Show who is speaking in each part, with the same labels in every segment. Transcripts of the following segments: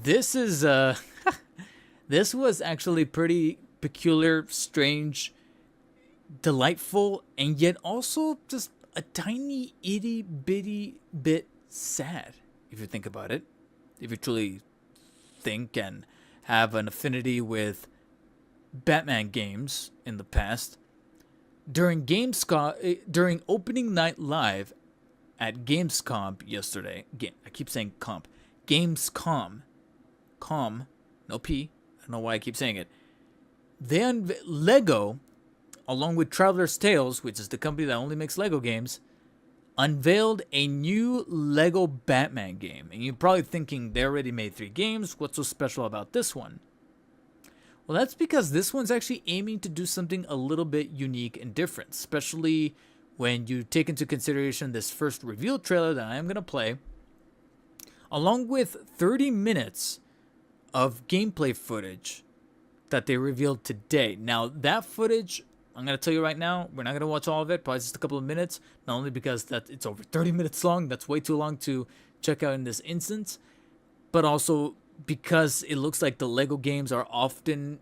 Speaker 1: This is this was actually pretty peculiar, strange, delightful, and yet also just a tiny itty bitty bit sad if you think about it. If you truly think and have an affinity with Batman games in the past, during opening night live at Gamescom yesterday. I keep saying comp. Gamescom. Com, no P. I don't know why I keep saying it. Lego, along with Traveler's Tales, which is the company that only makes Lego games, unveiled a new Lego Batman game. And you're probably thinking they already made 3 games. What's so special about this one? Well, that's because this one's actually aiming to do something a little bit unique and different, especially when you take into consideration this first reveal trailer that I am going to play, along with 30 minutes of gameplay footage that they revealed today. Now, that footage, I'm going to tell you right now, we're not going to watch all of it, probably just a couple of minutes, not only because it's over 30 minutes long, that's way too long to check out in this instance, but also because it looks like the Lego games are often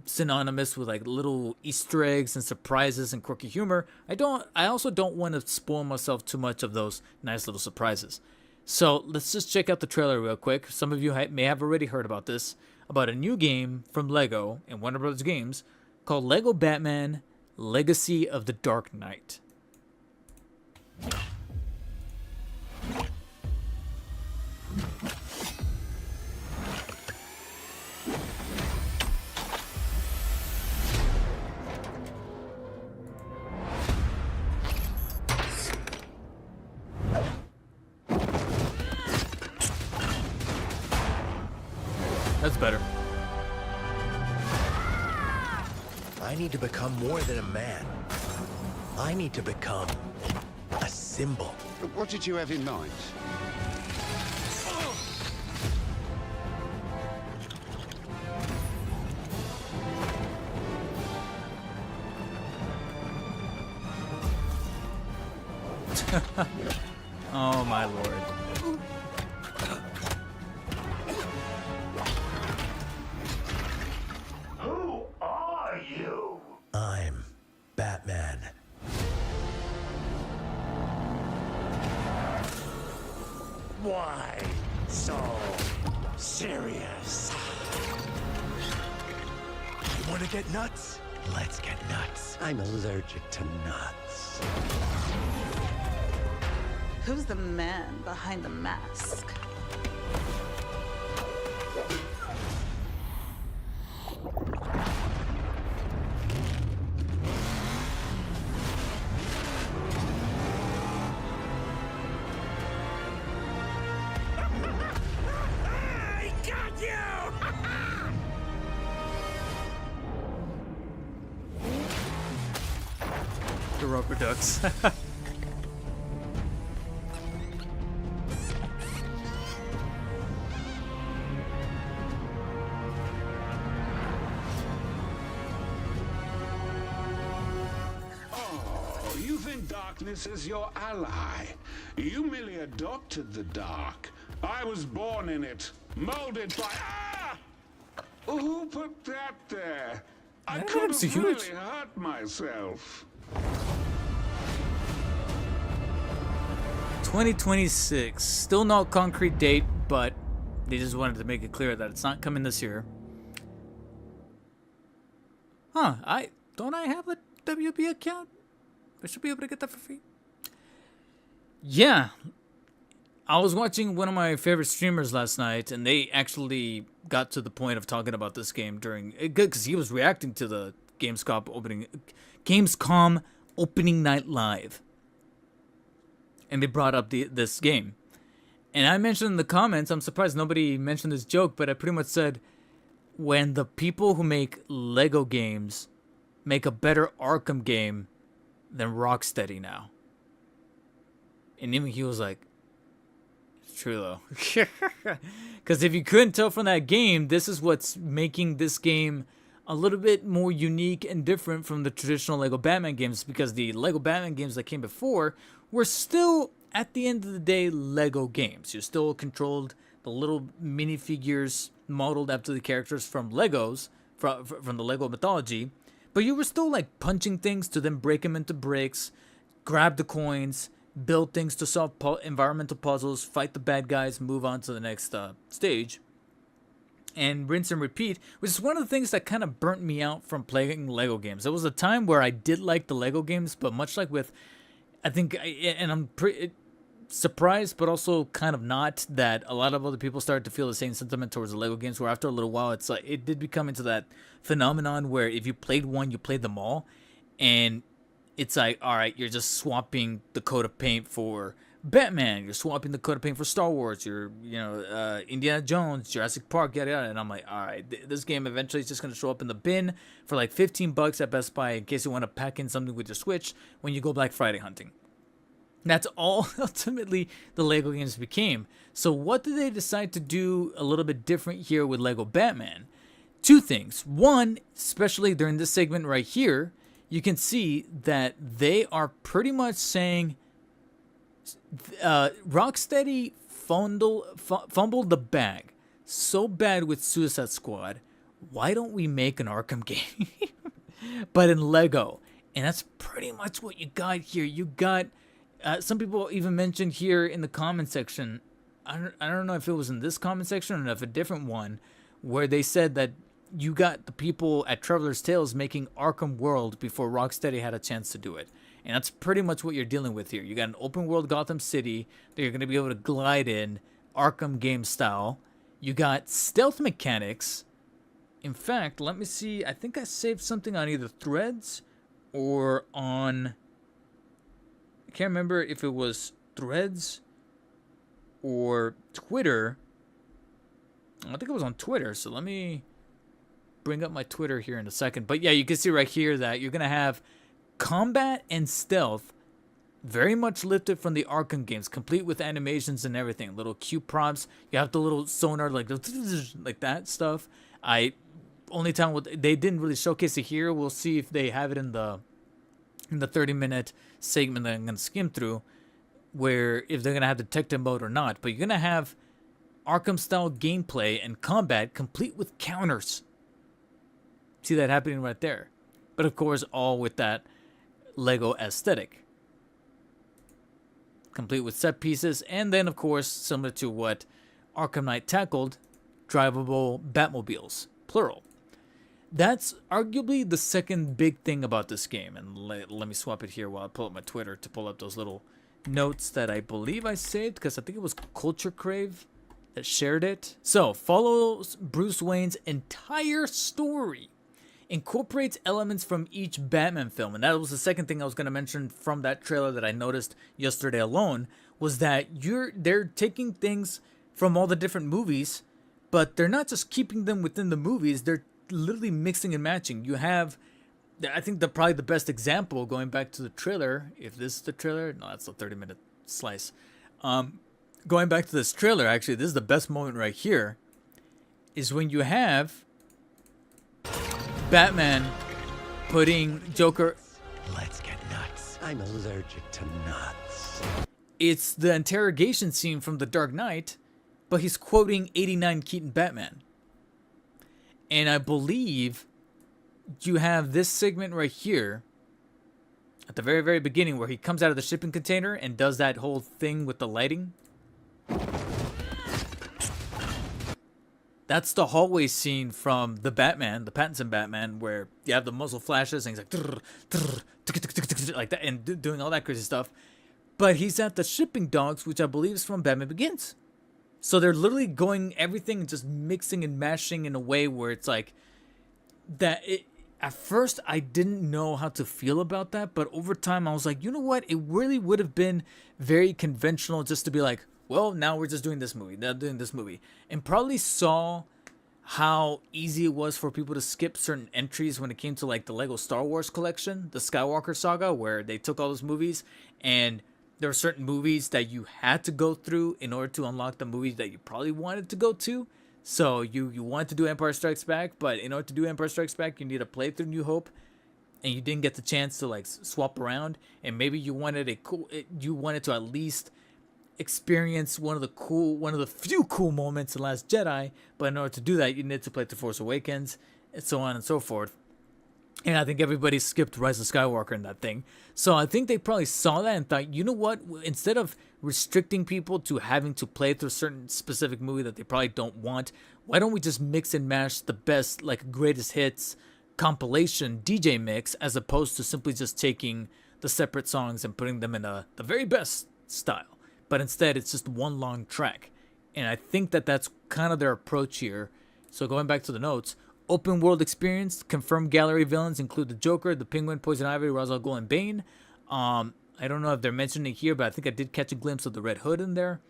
Speaker 1: synonymous with like little Easter eggs and surprises and quirky humor. I also don't want to spoil myself too much of those nice little surprises. So let's just check out the trailer real quick. Some of you may have already heard about this, about a new game from Lego and Warner Bros. Games called Lego Batman Legacy of the Dark Knight. That's better.
Speaker 2: I need to become more than a man. I need to become a symbol.
Speaker 3: What did you have in mind?
Speaker 1: Oh my lord.
Speaker 4: Who are you?
Speaker 2: I'm Batman.
Speaker 4: Why so serious?
Speaker 2: You want to get nuts? Let's get nuts.
Speaker 3: I'm allergic to nuts.
Speaker 5: Who's the man behind the mask?
Speaker 4: I got you!
Speaker 1: The rubber ducks.
Speaker 6: Oh, you think darkness is your ally. You merely adopted the dark. I was born in it, molded by... Ah! Who put that there? I
Speaker 1: That
Speaker 6: could
Speaker 1: looks
Speaker 6: have
Speaker 1: huge.
Speaker 6: really hurt myself.
Speaker 1: 2026. Still no concrete date, but they just wanted to make it clear that it's not coming this year. Huh, I have a WB account? I should be able to get that for free. Yeah. I was watching one of my favorite streamers last night, and they actually got to the point of talking about this game during, because he was reacting to the Gamescom opening night live, and they brought up this game, and I mentioned in the comments, I'm surprised nobody mentioned this joke, but I pretty much said, when the people who make Lego games make a better Arkham game than Rocksteady now. And even he was like, it's true though. Because if you couldn't tell from that game, this is what's making this game a little bit more unique and different from the traditional Lego Batman games, because the Lego Batman games that came before were still, at the end of the day, Lego games. You still controlled the little minifigures modeled after the characters from Legos, from the Lego mythology, but you were still like punching things to then break them into bricks, grab the coins, build things to solve environmental puzzles, fight the bad guys, move on to the next stage, and rinse and repeat, which is one of the things that kind of burnt me out from playing Lego games. There was a time where I did like the Lego games, but much like with, I think, and I'm pretty surprised, but also kind of not, that a lot of other people started to feel the same sentiment towards the Lego games, where after a little while, it's like, it did become into that phenomenon where if you played one, you played them all, and it's like, all right, you're just swapping the coat of paint for Batman, you're swapping the coat of paint for Star Wars, you're, Indiana Jones, Jurassic Park, yada yada, and I'm like, all right, this game eventually is just going to show up in the bin for like $15 at Best Buy in case you want to pack in something with your Switch when you go Black Friday hunting. That's all ultimately the Lego games became. So what did they decide to do a little bit different here with Lego Batman? Two things. One, especially during this segment right here, you can see that they are pretty much saying Rocksteady fumbled the bag so bad with Suicide Squad. Why don't we make an Arkham game, but in Lego? And that's pretty much what you got here. You got some people even mentioned here in the comment section. I don't know if it was in this comment section or if a different one, where they said that you got the people at Traveler's Tales making Arkham World before Rocksteady had a chance to do it. And that's pretty much what you're dealing with here. You got an open world Gotham City that you're going to be able to glide in Arkham game style. You got stealth mechanics. In fact, let me see. I think I saved something on either Threads or on... I can't remember if it was Threads or Twitter. I think it was on Twitter. So let me bring up my Twitter here in a second. But yeah, you can see right here that you're going to have combat and stealth very much lifted from the Arkham games, complete with animations and everything. Little cute prompts. You have the little sonar like that stuff. Only time they didn't really showcase it here. We'll see if they have it in the 30-minute segment that I'm gonna skim through, where if they're gonna have detective mode or not. But you're gonna have Arkham style gameplay and combat complete with counters. See that happening right there. But of course, all with that Lego aesthetic, complete with set pieces, and then of course, similar to what Arkham Knight tackled, drivable Batmobiles, plural. That's arguably the second big thing about this game, and let me swap it here while I pull up my Twitter to pull up those little notes that I believe I saved, because I think it was Culture Crave that shared it. So, follows Bruce Wayne's entire story, incorporates elements from each Batman film. And that was the second thing I was going to mention from that trailer that I noticed yesterday alone, was that they're taking things from all the different movies, but they're not just keeping them within the movies, they're literally mixing and matching. You have, I think probably the best example, going back to the trailer, if this is the trailer, no, that's a 30-minute slice. Going back to this trailer, actually, this is the best moment right here, is when you have Batman putting Joker...
Speaker 2: Let's get nuts. I'm allergic to nuts.
Speaker 1: It's the interrogation scene from The Dark Knight, but he's quoting 89 Keaton Batman. And I believe you have this segment right here at the very, very beginning where he comes out of the shipping container and does that whole thing with the lighting. That's the hallway scene from the Batman, the Pattinson Batman, where you have the muzzle flashes and he's like, like that, and doing all that crazy stuff. But he's at the shipping docks, which I believe is from Batman Begins. So they're literally going everything and just mixing and mashing in a way where it's like that. At first, I didn't know how to feel about that, but over time, I was like, you know what? It really would have been very conventional just to be like, well, now we're just doing this movie, now doing this movie, and probably saw how easy it was for people to skip certain entries when it came to like the Lego Star Wars collection, the Skywalker saga, where they took all those movies and there were certain movies that you had to go through in order to unlock the movies that you probably wanted to go to. So you wanted to do Empire Strikes Back, but in order to do Empire Strikes Back, you need to play through New Hope, and you didn't get the chance to like swap around. And maybe you wanted to at least experience one of the few cool moments in Last Jedi, but in order to do that, you need to play The Force Awakens, and so on and so forth. And I think everybody skipped Rise of Skywalker in that thing. So I think they probably saw that and thought, you know what? Instead of restricting people to having to play through a certain specific movie that they probably don't want, why don't we just mix and match the best, like, greatest hits compilation DJ mix, as opposed to simply just taking the separate songs and putting them in the very best style. But instead, it's just one long track. And I think that that's kind of their approach here. So going back to the notes, open world experience, confirmed gallery villains include the Joker, the Penguin, Poison Ivy, Ra's al Ghul, and Bane. I don't know if they're mentioning it here, but I think I did catch a glimpse of the Red Hood in there.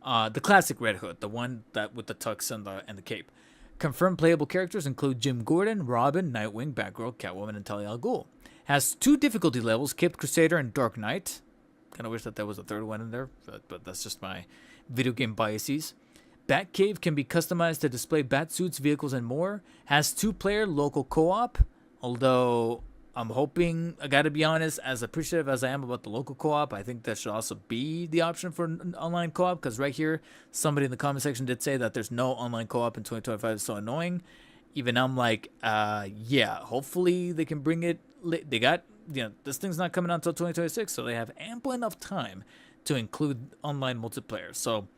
Speaker 1: The classic Red Hood, the one that with the tux and the cape. Confirmed playable characters include Jim Gordon, Robin, Nightwing, Batgirl, Catwoman, and Talia al Ghul. Has 2 difficulty levels, Caped Crusader and Dark Knight. Kind of wish that there was a third one in there, but that's just my video game biases. Batcave can be customized to display Batsuits, vehicles, and more. Has 2-player local co-op, although I'm hoping, I gotta be honest, as appreciative as I am about the local co-op, I think that should also be the option for an online co-op, because right here, somebody in the comment section did say that there's no online co-op in 2025. It's so annoying. Even I'm like, yeah, hopefully they can bring it. They got, this thing's not coming out until 2026, so they have ample enough time to include online multiplayer. So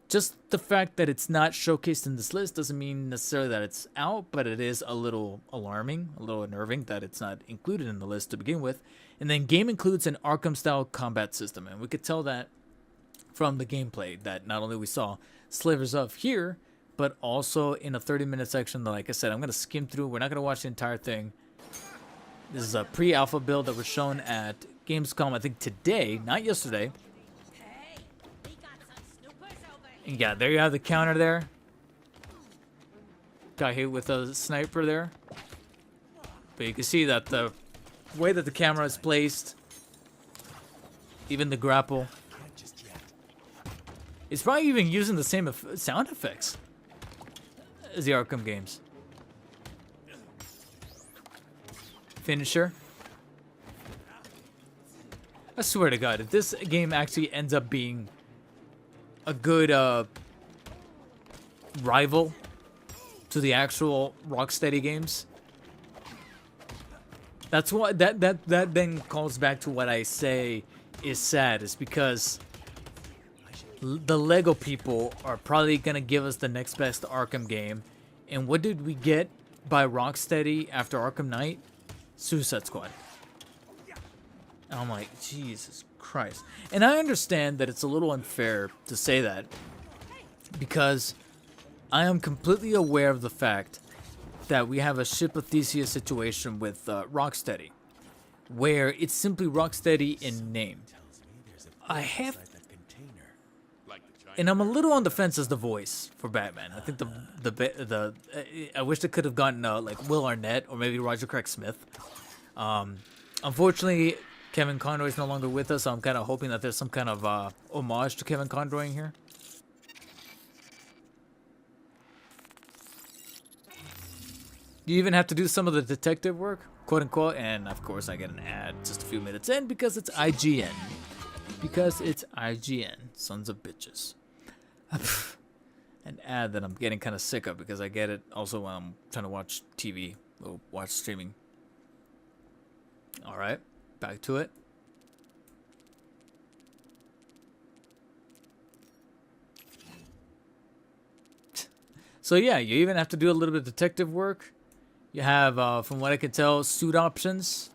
Speaker 1: just the fact that it's not showcased in this list doesn't mean necessarily that it's out, but it is a little alarming, a little unnerving that it's not included in the list to begin with. And then game includes an Arkham-style combat system, and we could tell that from the gameplay that not only we saw slivers of here, but also in a 30-minute section that, like I said, I'm going to skim through. We're not going to watch the entire thing. This is a pre-alpha build that was shown at Gamescom, I think today, not yesterday. And yeah, there you have the counter there. Got hit with a sniper there. But you can see that the way that the camera is placed, even the grapple, it's probably even using the same sound effects as the Arkham games. Finisher. I swear to God, if this game actually ends up being a good rival to the actual Rocksteady games, that's what that then calls back to what I say is sad, is because the Lego people are probably gonna give us the next best Arkham game, and what did we get by Rocksteady after Arkham Knight? Suicide Squad. And I'm like, Jesus Christ. And I understand that it's a little unfair to say that, because I am completely aware of the fact that we have a Ship of Theseus situation with Rocksteady, where it's simply Rocksteady in name. And I'm a little on the fence as the voice for Batman. I think I wish they could have gotten like Will Arnett or maybe Roger Craig Smith. Unfortunately, Kevin Conroy is no longer with us, so I'm kind of hoping that there's some kind of homage to Kevin Conroy in here. You even have to do some of the detective work, quote unquote, and of course I get an ad just a few minutes in because it's IGN. Because it's IGN, sons of bitches. An ad that I'm getting kind of sick of because I get it also when I'm trying to watch TV or watch streaming. All right, back to it. So yeah, you even have to do a little bit of detective work. You have, from what I can tell, suit options.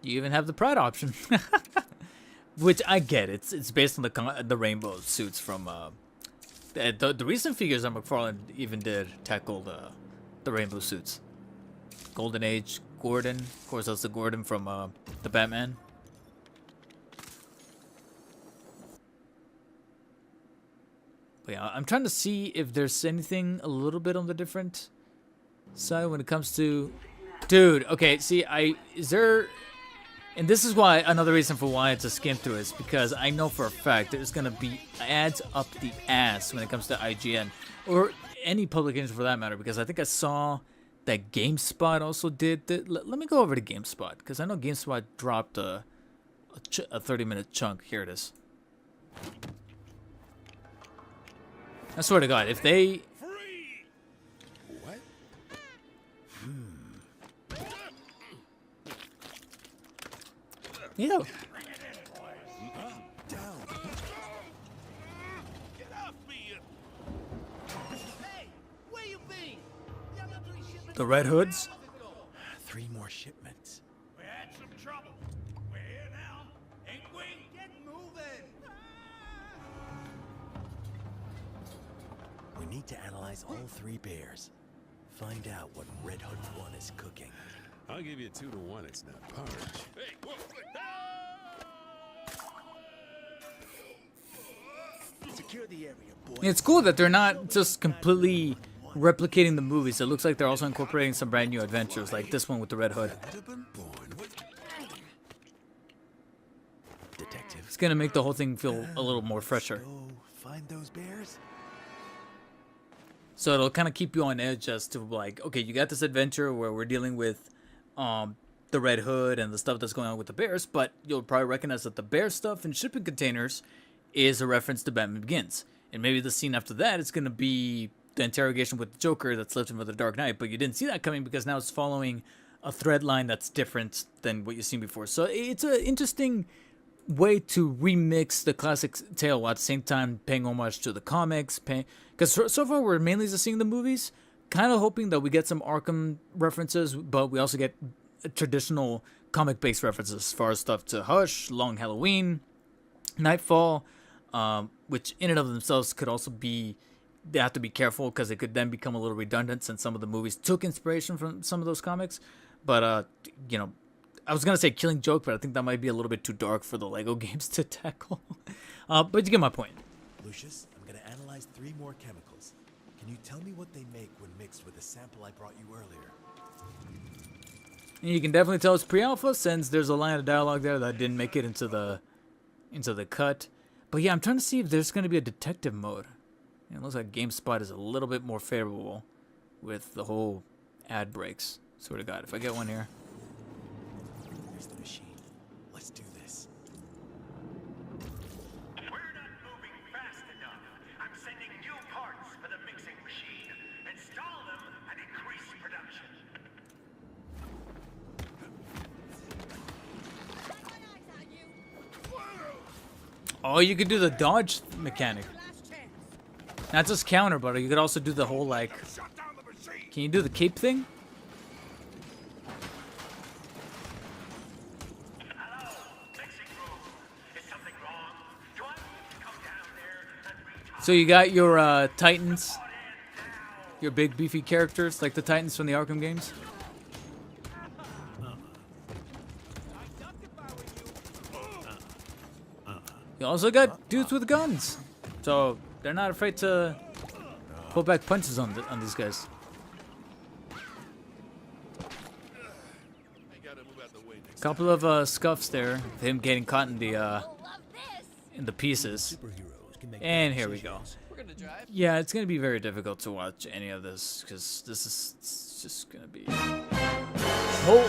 Speaker 1: You even have the Pride option. Which I get. It's based on the rainbow suits from the recent figures that McFarlane even did tackle the rainbow suits. Golden Age Gordon, of course that's the Gordon from the Batman. But yeah, I'm trying to see if there's anything a little bit on the different side when it comes to, dude. Okay, see, is there? And this is why, another reason for why to skim through is because I know for a fact there's going to be ads up the ass when it comes to IGN. Or any publication for that matter, because I think I saw that GameSpot also did. Let me go over to GameSpot, because I know GameSpot dropped a 30-minute chunk. Here it is. I swear to God, if they...
Speaker 3: What?
Speaker 1: Yeah. The Red Hoods?
Speaker 2: 3 more shipments.
Speaker 4: We had some trouble. We're here now, ain't we? Get moving.
Speaker 2: We need to analyze all 3 bears. Find out what Red Hood 1 is cooking.
Speaker 3: I'll give you 2 to 1. It's not porridge. Hey, whoa,
Speaker 2: Secure the area, boy.
Speaker 1: It's cool that they're not just completely replicating the movies. It looks like they're also incorporating some brand new adventures, like this one with the Red Hood.
Speaker 2: Detective.
Speaker 1: It's gonna make the whole thing feel a little more fresher.
Speaker 2: Go find those bears.
Speaker 1: So it'll kind of keep you on edge as to like, okay, you got this adventure where we're dealing with the Red Hood and the stuff that's going on with the bears, but you'll probably recognize that the bear stuff in shipping containers is a reference to Batman Begins. And maybe the scene after that is going to be the interrogation with the Joker that's left him for the Dark Knight, but you didn't see that coming because now it's following a thread line that's different than what you've seen before. So it's an interesting way to remix the classic tale while at the same time paying homage to the comics. Because so far we're mainly just seeing the movies, kind of hoping that we get some Arkham references, but we also get traditional comic-based references as far as stuff to Hush, Long Halloween, Nightfall, which in and of themselves could also be, they have to be careful because it could then become a little redundant since some of the movies took inspiration from some of those comics. But, you know, I was going to say Killing Joke, but I think that might be a little bit too dark for the LEGO games to tackle. But you get my point.
Speaker 2: Lucius, I'm gonna analyze 3 more chemicals. Can you tell me what they make when mixed with the sample I brought you earlier?
Speaker 1: And you can definitely tell it's pre-alpha since there's a line of dialogue there that didn't make it into the cut. But yeah, I'm trying to see if there's going to be a detective mode. It looks like GameSpot is a little bit more favorable with the whole ad breaks. Swear to God, if I get one here.
Speaker 2: Here's the machine. Let's do this.
Speaker 4: We're not moving fast enough. I'm sending new parts for the mixing machine. Install them and increase production.
Speaker 1: Oh, you could do the dodge mechanic. Not just counter, but you could also do the whole, like...
Speaker 4: Shut down the machine.
Speaker 1: Can you do the cape thing?
Speaker 4: Hello, mixing room. Is something wrong? Do I need to come down there and retire?
Speaker 1: So you got your Titans. Your big beefy characters, like the Titans from the Arkham games. You also got dudes with guns, so they're not afraid to pull back punches on these guys. Couple of scuffs there, of him getting caught in the pieces. And here we go. Yeah, it's gonna be very difficult to watch any of this because this is it's just gonna be. Oh.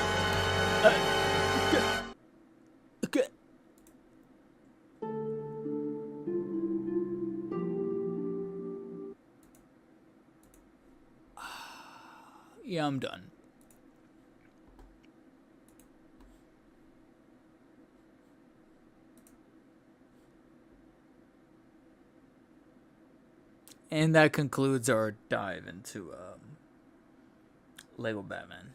Speaker 1: Okay. Yeah, I'm done. And that concludes our dive into Lego Batman.